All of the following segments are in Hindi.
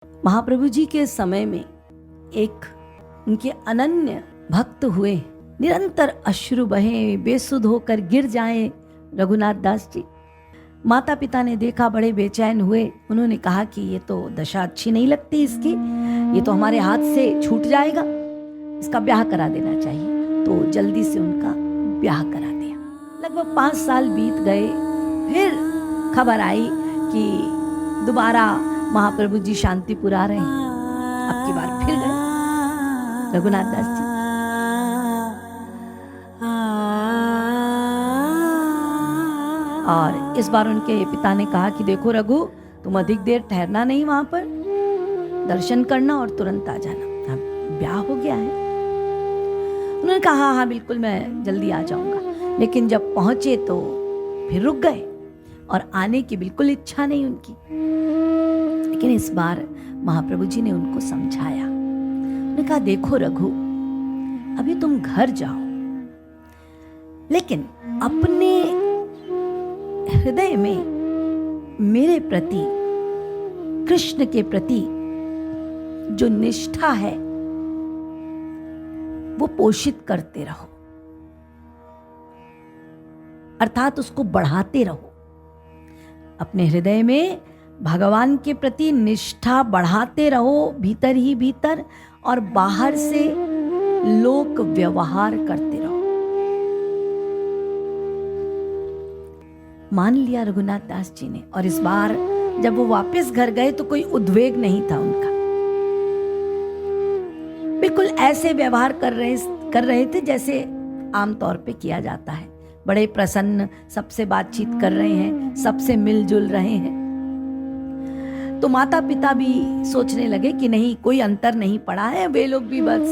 महाप्रभु जी के समय में एक उनके अनन्य भक्त हुए, निरंतर अश्रु बहे, बेसुध होकर गिर जाएं रघुनाथ दास जी। माता पिता ने देखा, बड़े बेचैन हुए। उन्होंने कहा कि ये तो दशा अच्छी नहीं लगती इसकी, ये तो हमारे हाथ से छूट जाएगा, इसका ब्याह करा देना चाहिए। तो जल्दी से उनका ब्याह करा दिया। लगभग 5 साल बीत गए, फिर खबर आई कि दोबारा महाप्रभु जी शांतिपुर आ रहे हैं। अब की बार फिर गए रघुनाथ दास जी। और इस बार उनके पिता ने कहा कि देखो रघु, तुम अधिक देर ठहरना नहीं, वहां पर दर्शन करना और तुरंत आ जाना, ब्याह हो गया है। उन्होंने कहा हाँ बिल्कुल, मैं जल्दी आ जाऊंगा। लेकिन जब पहुंचे तो फिर रुक गए और आने की बिल्कुल इच्छा नहीं उनकी। लेकिन इस बार महाप्रभु जी ने उनको समझाया। उन्होंने कहा देखो रघु, अभी तुम घर जाओ, लेकिन अपने हृदय में मेरे प्रति, कृष्ण के प्रति जो निष्ठा है वो पोषित करते रहो, अर्थात उसको बढ़ाते रहो। अपने हृदय में भगवान के प्रति निष्ठा बढ़ाते रहो, भीतर ही भीतर, और बाहर से लोक व्यवहार करते रहो। मान लिया रघुनाथ दास जी ने। और इस बार जब वो वापस घर गए तो कोई उद्वेग नहीं था उनका, बिल्कुल ऐसे व्यवहार कर रहे थे जैसे आमतौर पे किया जाता है। बड़े प्रसन्न, सबसे बातचीत कर रहे हैं, सबसे मिलजुल रहे हैं। तो माता पिता भी सोचने लगे कि नहीं, कोई अंतर नहीं पड़ा है, वे लोग भी बस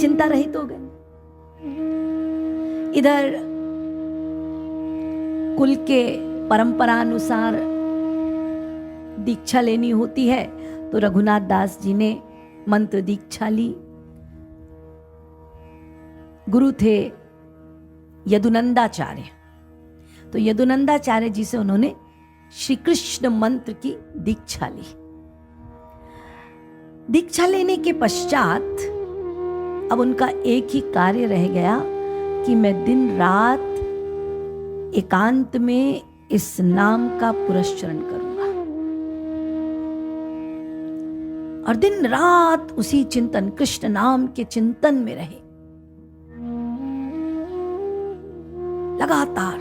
चिंता रहित हो गए। इधर कुल के परंपरा अनुसार दीक्षा लेनी होती है, तो रघुनाथ दास जी ने मंत्र दीक्षा ली। गुरु थे यदुनंदाचार्य, तो यदुनंदाचार्य जी से उन्होंने श्री कृष्ण मंत्र की दीक्षा ली। दीक्षा लेने के पश्चात अब उनका एक ही कार्य रह गया कि मैं दिन रात एकांत में इस नाम का पुरस्चरण करूंगा, और दिन रात उसी चिंतन, कृष्ण नाम के चिंतन में रहे। लगातार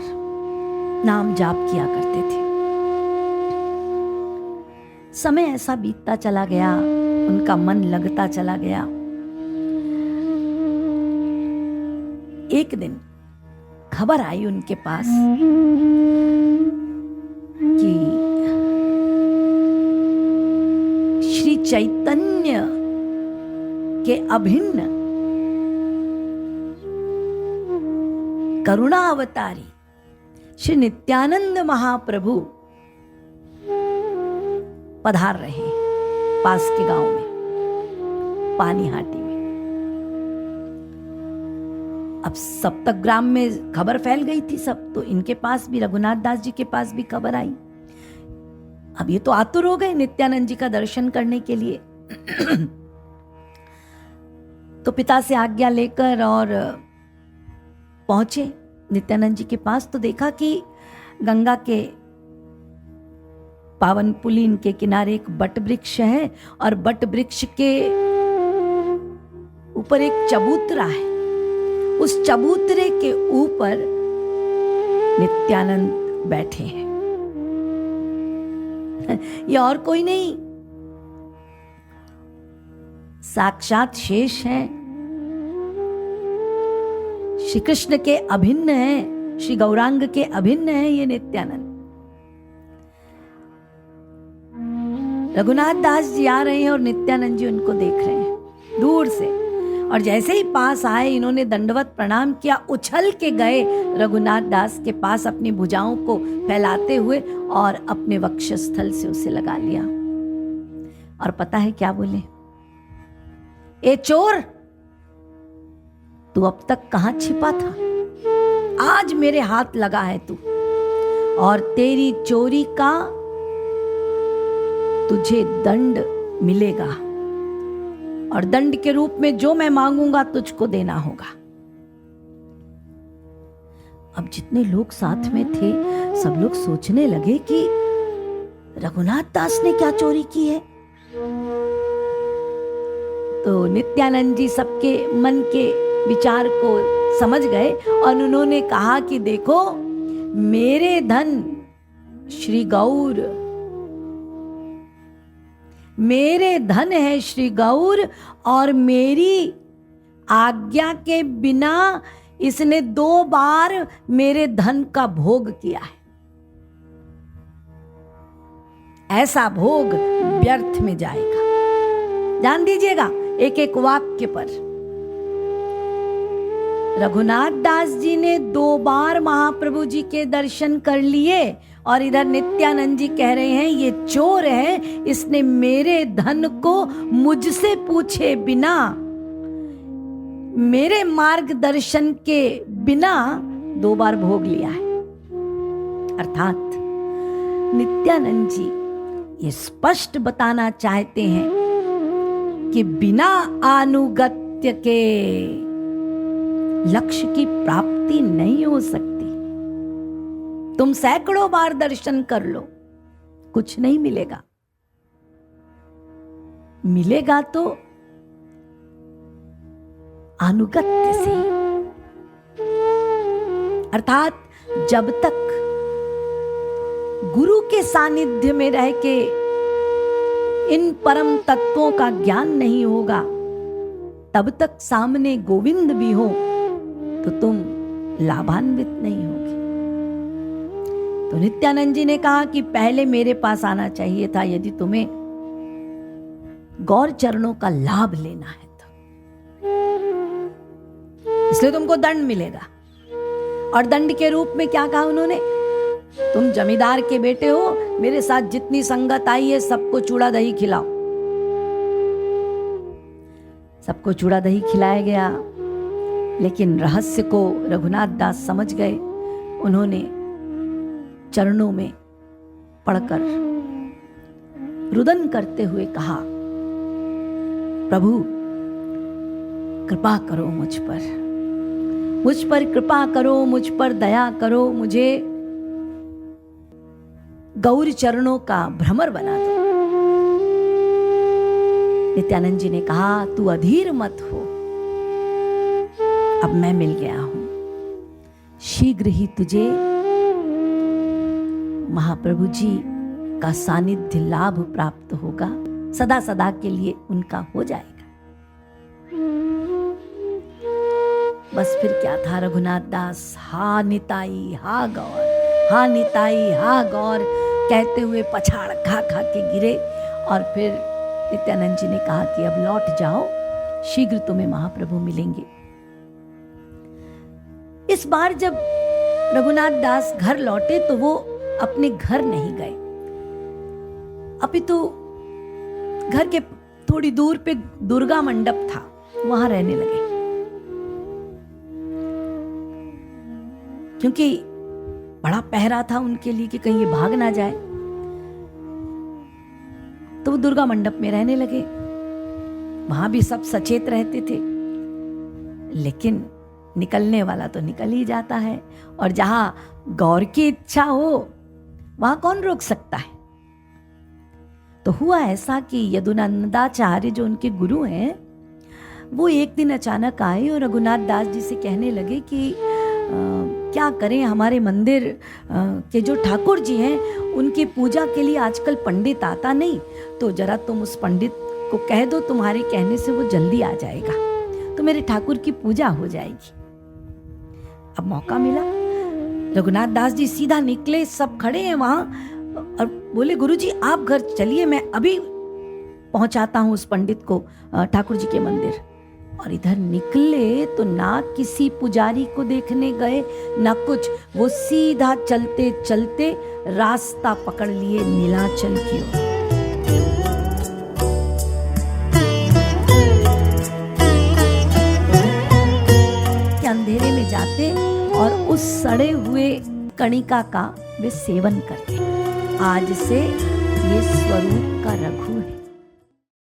नाम जाप किया करते थे। समय ऐसा बीतता चला गया, उनका मन लगता चला गया। एक दिन खबर आई उनके पास कि श्री चैतन्य के अभिन्न करुणा अवतारी श्री नित्यानंद महाप्रभु पधार रहे पास के गांव में, पानीहाटी में। अब सप्तग्राम में खबर फैल गई थी सब, तो इनके पास भी, रघुनाथ दास जी के पास भी खबर आई। अब ये तो आतुर हो गए नित्यानंद जी का दर्शन करने के लिए। तो पिता से आज्ञा लेकर और पहुंचे नित्यानंद जी के पास, तो देखा कि गंगा के पावन पुलिन के किनारे एक बट वृक्ष है, और बट वृक्ष के ऊपर एक चबूतरा है। उस चबूतरे के ऊपर नित्यानंद बैठे हैं। ये और कोई नहीं, साक्षात शेष हैं, श्री कृष्ण के अभिन्न हैं, श्री गौरांग के अभिन्न हैं ये नित्यानंद। रघुनाथ दास जी आ रहे हैं और नित्यानंद जी उनको देख रहे हैं दूर से, और जैसे ही पास आए इन्होंने दंडवत प्रणाम किया, उछल के गए रघुनाथ दास के पास, अपनी भुजाओं को फैलाते हुए, और अपने वक्षस्थल से उसे लगा लिया। और पता है क्या बोले? ए चोर, तू अब तक कहां छिपा था? आज मेरे हाथ लगा है तू, और तेरी चोरी का तुझे दंड मिलेगा और दंड के रूप में जो मैं मांगूंगा तुझको देना होगा। अब जितने लोग साथ में थे सब लोग सोचने लगे कि रघुनाथ दास ने क्या चोरी की है। तो नित्यानंद जी सबके मन के विचार को समझ गए और उन्होंने कहा कि देखो, मेरे धन श्री गौर, मेरे धन है श्री गौर, और मेरी आज्ञा के बिना इसने 2 बार मेरे धन का भोग किया है। ऐसा भोग व्यर्थ में जाएगा। ध्यान दीजिएगा एक एक वाक्य पर। रघुनाथ दास जी ने 2 बार महाप्रभु जी के दर्शन कर लिए और इधर नित्यानंद जी कह रहे हैं ये चोर है, इसने मेरे धन को मुझसे पूछे बिना, मेरे मार्गदर्शन के बिना 2 बार भोग लिया है। अर्थात नित्यानंद जी ये स्पष्ट बताना चाहते हैं कि बिना अनुगत्य के लक्ष्य की प्राप्ति नहीं हो सकती। तुम सैकड़ों बार दर्शन कर लो, कुछ नहीं मिलेगा। मिलेगा तो अनुगत्य से, अर्थात जब तक गुरु के सानिध्य में रह के इन परम तत्वों का ज्ञान नहीं होगा, तब तक सामने गोविंद भी हो तो तुम लाभान्वित नहीं होगे। तो नित्यानंद जी ने कहा कि पहले मेरे पास आना चाहिए था यदि तुम्हें गौर चरणों का लाभ लेना है तो, इसलिए तुमको दंड मिलेगा। और दंड के रूप में क्या कहा उन्होंने, तुम जमींदार के बेटे हो, मेरे साथ जितनी संगत आई है सबको चूड़ा दही खिलाओ। सबको चूड़ा दही खिलाया गया, लेकिन रहस्य को रघुनाथ दास समझ गए। उन्होंने चरणों में पड़कर रुदन करते हुए कहा, प्रभु कृपा करो मुझ पर कृपा करो, मुझ पर दया करो, मुझे गौर चरणों का भ्रमर बना दो। नित्यानंद जी ने कहा, तू अधीर मत हो, अब मैं मिल गया हूं, शीघ्र ही तुझे महाप्रभु जी का सानिध्य लाभ प्राप्त होगा, सदा सदा के लिए उनका हो जाएगा। बस फिर क्या था, रघुनाथ दास हा निताई हा गौर, हा निताई हा गौर कहते हुए पछाड़ खा खा के गिरे। और फिर नित्यानंद जी ने कहा कि अब लौट जाओ, शीघ्र तुम्हें महाप्रभु मिलेंगे। इस बार जब रघुनाथ दास घर लौटे तो वो अपने घर नहीं गए, अपितु घर के थोड़ी दूर पे दुर्गा मंडप था, वहां रहने लगे, क्योंकि बड़ा पहरा था उनके लिए कि कहीं ये भाग ना जाए। तो वो दुर्गा मंडप में रहने लगे। वहां भी सब सचेत रहते थे, लेकिन निकलने वाला तो निकल ही जाता है, और जहां गौर की इच्छा हो वहां कौन रोक सकता है। तो हुआ ऐसा कि यदुनंदाचार्य जो उनके गुरु हैं, वो एक दिन अचानक आए और रघुनाथ दास जी से कहने लगे कि क्या करें, हमारे मंदिर के जो ठाकुर जी हैं उनकी पूजा के लिए आजकल पंडित आता नहीं, तो जरा तुम उस पंडित को कह दो, तुम्हारे कहने से वो जल्दी आ जाएगा, तो मेरे ठाकुर की पूजा हो जाएगी। अब मौका मिला, रघुनाथ दास जी सीधा निकले, सब खड़े हैं वहां, और बोले गुरुजी आप घर चलिए, मैं अभी पहुंचाता हूं उस पंडित को ठाकुर जी के मंदिर। और इधर निकले तो ना किसी पुजारी को देखने गए ना कुछ, वो सीधा चलते चलते रास्ता पकड़ लिए नीलाचल की ओर। अंधेरे में जाते और उस सड़े हुए कणिका का वे सेवन करते। आज से ये स्वरूप का रघु है।